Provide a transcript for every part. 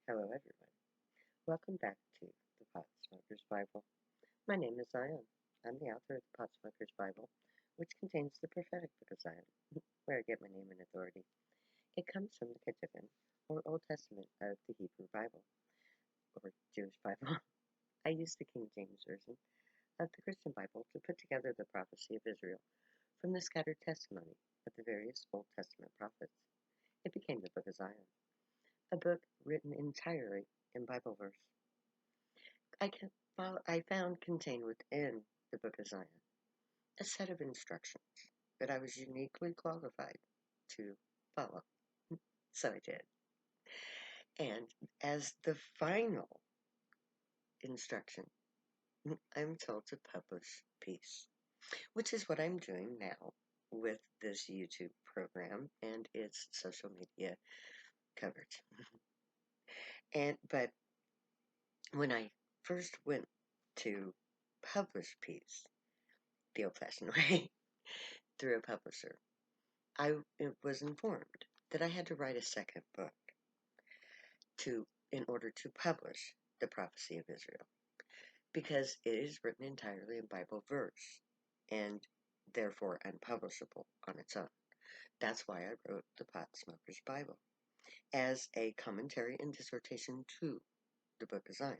Hello, everyone. Welcome back to the Pot Smoker's Bible. My name is Zion. I'm the author of the Pot Smoker's Bible, which contains the prophetic book of Zion, where I get my name and authority. It comes from the Ketuvim, or Old Testament of the Hebrew Bible, or Jewish Bible. I use the King James Version of the Christian Bible to put together the prophecy of Israel from the scattered testimony of the various Old Testament prophets. It became the Book of Zion, a book written entirely in Bible verse. I found contained within the Book of Zion a set of instructions that I was uniquely qualified to follow. So I did. And as the final instruction, I'm told to publish peace, which is what I'm doing now with this YouTube program and its social media coverage. But when I first went to publish peace the old-fashioned way through a publisher, I was informed that I had to write a second book in order to publish the prophecy of Israel, because it is written entirely in Bible verse and therefore unpublishable on its own. That's why I wrote the Pot Smoker's Bible as a commentary and dissertation to the Book of Zion,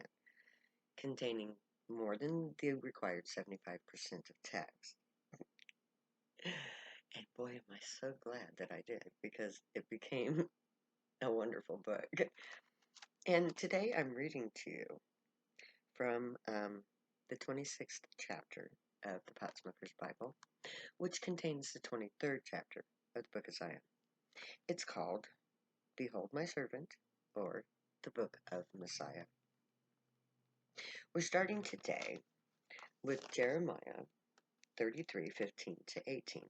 containing more than the required 75% of text. And boy, am I so glad that I did, because it became a wonderful book. And today I'm reading to you from the 26th chapter of the Pot Smoker's Bible, which contains the 23rd chapter of the Book of Zion. It's called Behold My Servant, or the Book of Messiah. We're starting today with Jeremiah 33:15 to 18,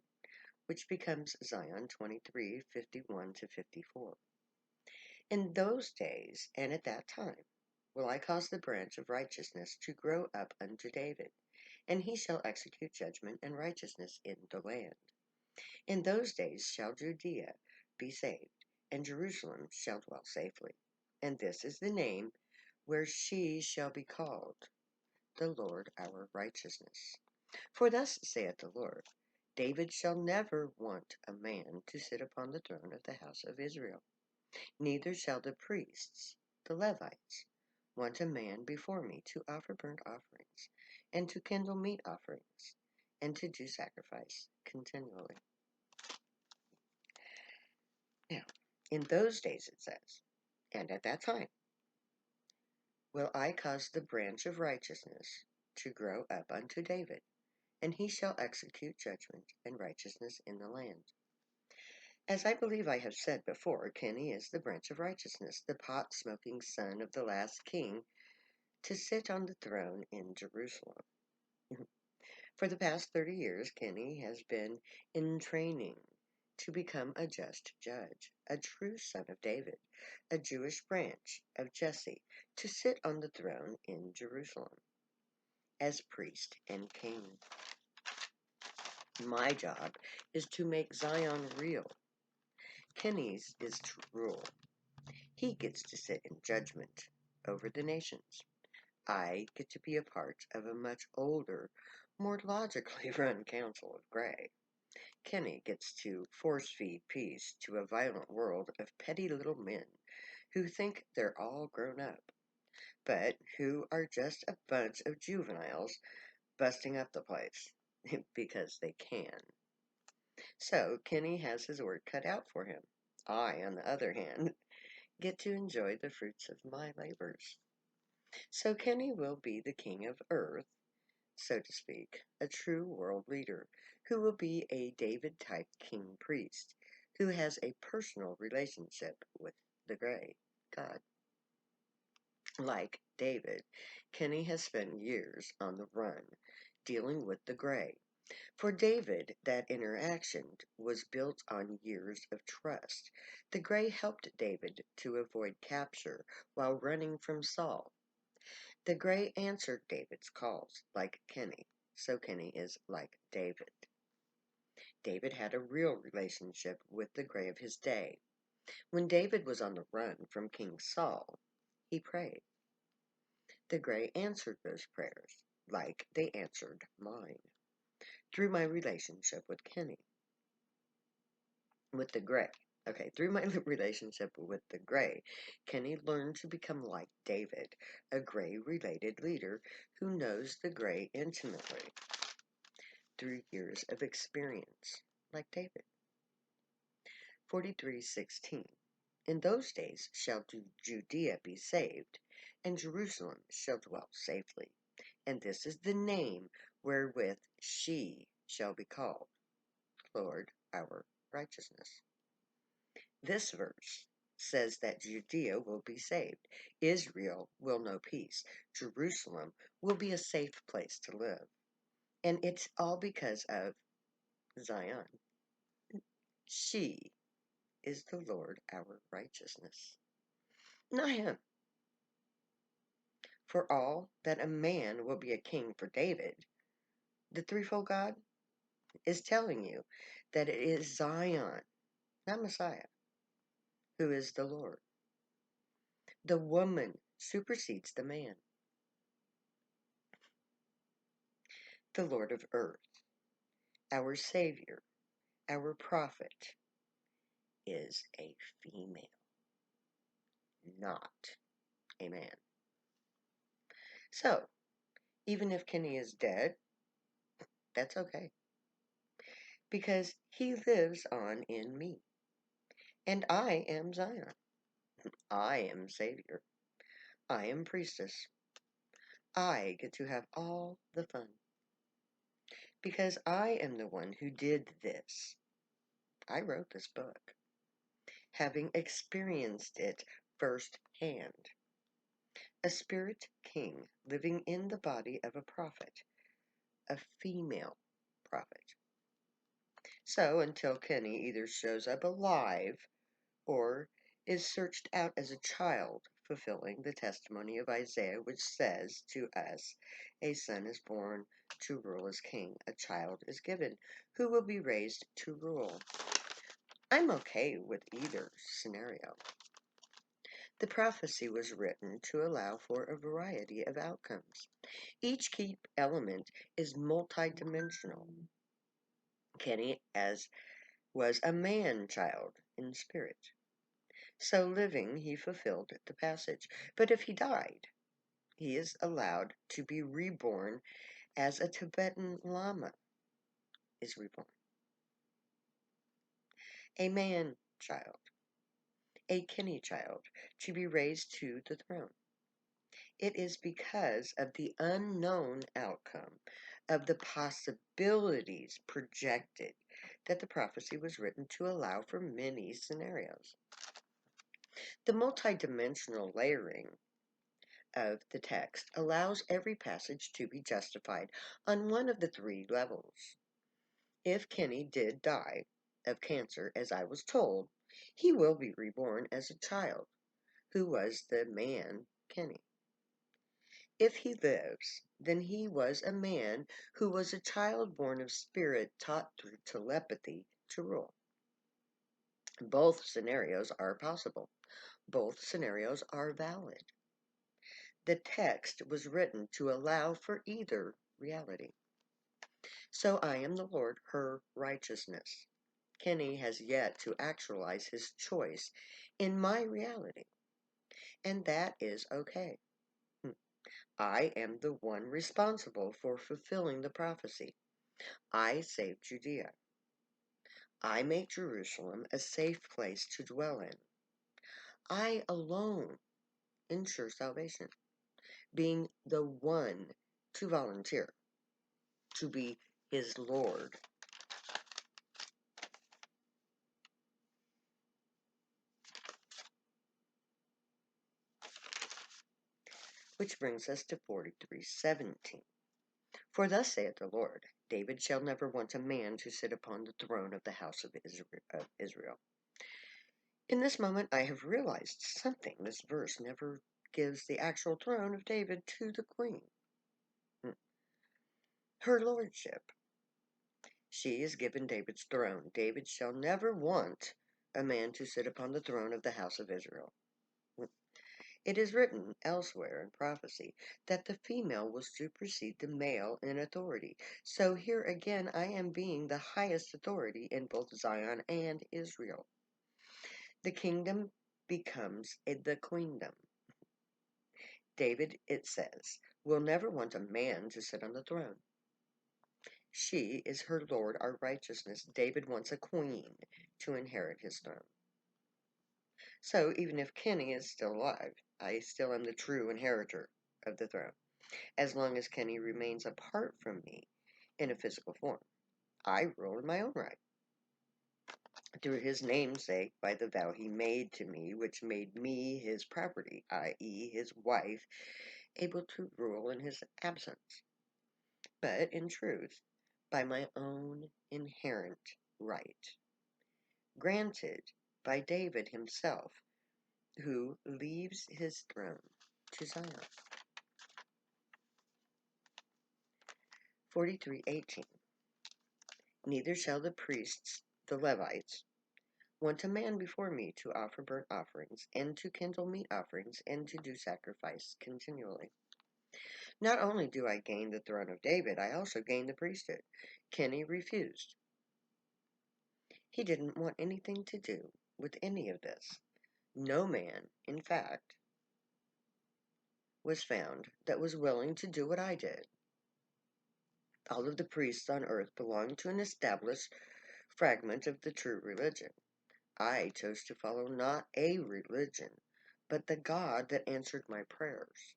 which becomes Zion 23:51 to 54. In those days and at that time will I cause the branch of righteousness to grow up unto David, and he shall execute judgment and righteousness in the land. In those days shall Judea be saved, and Jerusalem shall dwell safely. And this is the name where she shall be called, the Lord our righteousness. For thus saith the Lord, David shall never want a man to sit upon the throne of the house of Israel, neither shall the priests, the Levites, want a man before me to offer burnt offerings, and to kindle meat offerings, and to do sacrifice continually. Now, in those days it says, and at that time, will I cause the branch of righteousness to grow up unto David, and he shall execute judgment and righteousness in the land. As I believe I have said before, Kenny is the branch of righteousness, the pot-smoking son of the last king, to sit on the throne in Jerusalem. For the past 30 years, Kenny has been in training to become a just judge, a true son of David, a Jewish branch of Jesse, to sit on the throne in Jerusalem as priest and king. My job is to make Zion real. Kenny's is to rule. He gets to sit in judgment over the nations. I get to be a part of a much older, more logically run Council of Grey. Kenny gets to force-feed peace to a violent world of petty little men who think they're all grown up, but who are just a bunch of juveniles busting up the place because they can. So Kenny has his work cut out for him. I, on the other hand, get to enjoy the fruits of my labors. So Kenny will be the king of earth, so to speak, a true world leader, who will be a David-type king priest, who has a personal relationship with the Grey God. Like David, Kenny has spent years on the run, dealing with the Grey. For David, that interaction was built on years of trust. The Grey helped David to avoid capture while running from Saul. The Grey answered David's calls, like Kenny, so Kenny is like David. David had a real relationship with the Grey of his day. When David was on the run from King Saul, he prayed. The gray answered those prayers, like they answered mine, through my relationship with Kenny, with the gray. Okay, through my relationship with the gray, Kenny learned to become like David, a gray-related leader who knows the gray intimately through years of experience, like David. 43:16. In those days shall Judea be saved, and Jerusalem shall dwell safely. And this is the name wherewith she shall be called, Lord our righteousness. This verse says that Judea will be saved, Israel will know peace, Jerusalem will be a safe place to live. And it's all because of Zion. She is the Lord our righteousness. Not him. For all that a man will be a king for David, the threefold God is telling you that it is Zion, not Messiah, who is the Lord. The woman supersedes the man. The Lord of earth, our Savior, our prophet, is a female, not a man. So, even if Kenny is dead, that's okay, because he lives on in me. And I am Zion. I am Savior. I am priestess. I get to have all the fun. Because I am the one who did this. I wrote this book, having experienced it firsthand. A spirit king living in the body of a prophet, a female prophet. So until Kenny either shows up alive or is searched out as a child, fulfilling the testimony of Isaiah, which says to us, a son is born to rule as king, a child is given, who will be raised to rule. I'm okay with either scenario. The prophecy was written to allow for a variety of outcomes. Each key element is multidimensional. Kenny as was a man-child in spirit. So living, he fulfilled the passage. But if he died, he is allowed to be reborn as a Tibetan Lama is reborn. A man-child, a Kenny child, to be raised to the throne. It is because of the unknown outcome of the possibilities projected that the prophecy was written to allow for many scenarios. The multidimensional layering of the text allows every passage to be justified on one of the three levels. If Kenny did die of cancer, as I was told, he will be reborn as a child, who was the man Kenny. If he lives, then he was a man who was a child born of spirit taught through telepathy to rule. Both scenarios are possible. Both scenarios are valid. The text was written to allow for either reality. So I am the Lord, her righteousness. Kenny has yet to actualize his choice in my reality, and that is okay. I am the one responsible for fulfilling the prophecy. I save Judea. I make Jerusalem a safe place to dwell in. I alone ensure salvation, being the one to volunteer to be his Lord. Which brings us to 43:17. For thus saith the Lord, David shall never want a man to sit upon the throne of the house of Israel. In this moment I have realized something. This verse never gives the actual throne of David to the queen. Her lordship. She is given David's throne. David shall never want a man to sit upon the throne of the house of Israel. It is written elsewhere in prophecy that the female will supersede the male in authority. So here again, I am being the highest authority in both Zion and Israel. The kingdom becomes the queendom. David, it says, will never want a man to sit on the throne. She is her Lord, our righteousness. David wants a queen to inherit his throne. So even if Kenny is still alive, I still am the true inheritor of the throne. As long as Kenny remains apart from me in a physical form, I rule in my own right. Through his namesake, by the vow he made to me, which made me his property, i.e., his wife, able to rule in his absence. But in truth, by my own inherent right, granted by David himself, who leaves his throne to Zion. 43:18. Neither shall the priests, the Levites, want a man before me to offer burnt offerings, and to kindle meat offerings, and to do sacrifice continually. Not only do I gain the throne of David, I also gain the priesthood. Kenny refused. He didn't want anything to do with any of this. No man, in fact, was found that was willing to do what I did. All of the priests on earth belonged to an established fragment of the true religion. I chose to follow not a religion, but the God that answered my prayers.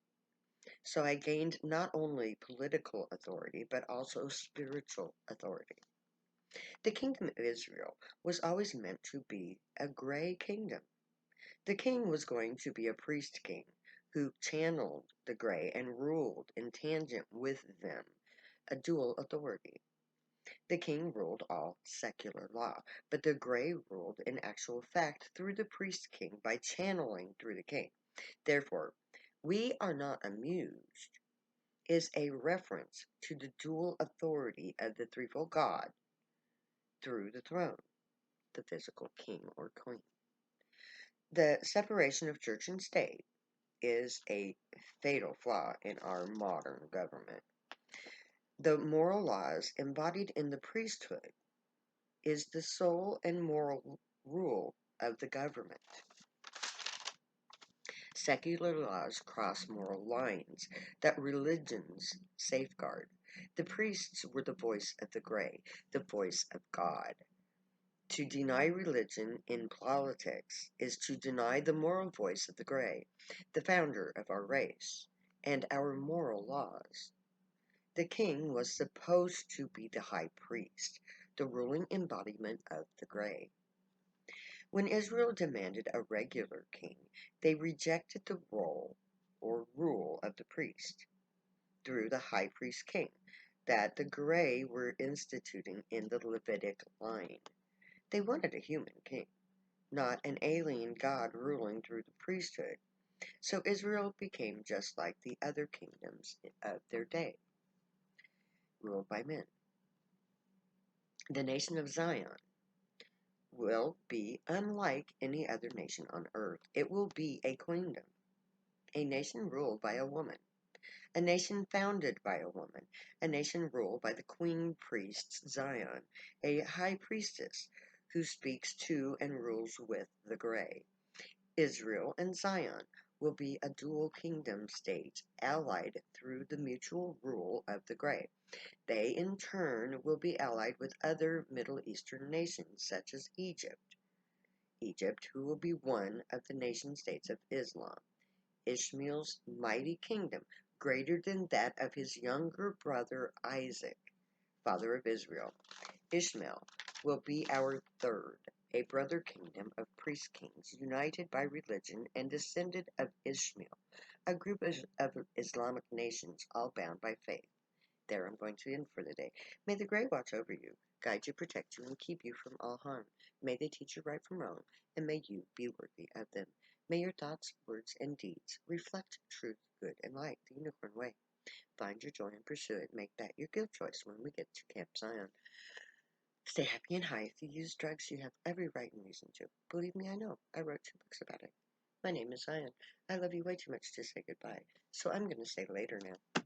So I gained not only political authority, but also spiritual authority. The kingdom of Israel was always meant to be a gray kingdom. The king was going to be a priest king who channeled the gray and ruled in tangent with them, a dual authority. The king ruled all secular law, but the gray ruled in actual fact through the priest king by channeling through the king. Therefore, we are not amused is a reference to the dual authority of the threefold God through the throne, the physical king or queen. The separation of church and state is a fatal flaw in our modern government. The moral laws embodied in the priesthood is the sole and moral rule of the government. Secular laws cross moral lines that religions safeguard. The priests were the voice of the gray, the voice of God. To deny religion in politics is to deny the moral voice of the gray, the founder of our race, and our moral laws. The king was supposed to be the high priest, the ruling embodiment of the gray. When Israel demanded a regular king, they rejected the role or rule of the priest through the high priest king that the gray were instituting in the Levitic line. They wanted a human king, not an alien god ruling through the priesthood. So Israel became just like the other kingdoms of their day, ruled by men. The nation of Zion will be unlike any other nation on earth. It will be a queendom, a nation ruled by a woman, a nation founded by a woman, a nation ruled by the queen priest Zion, a high priestess who speaks to and rules with the gray. Israel and Zion will be a dual kingdom state allied through the mutual rule of the gray. They, in turn, will be allied with other Middle Eastern nations, such as Egypt. Egypt, who will be one of the nation-states of Islam. Ishmael's mighty kingdom, greater than that of his younger brother Isaac, father of Israel. Ishmael will be our third, a brother kingdom of priest kings, united by religion and descended of Ishmael, a group of Islamic nations, all bound by faith. There I'm going to end for the day. May the Grey watch over you, guide you, protect you, and keep you from all harm. May they teach you right from wrong, and may you be worthy of them. May your thoughts, words, and deeds reflect truth, good, and light, the unicorn way. Find your joy and pursue it. Make that your good choice when we get to Camp Zion. Stay happy and high. If you use drugs, you have every right and reason to. Believe me, I know. I wrote 2 books about it. My name is Zion. I love you way too much to say goodbye, so I'm going to say later now.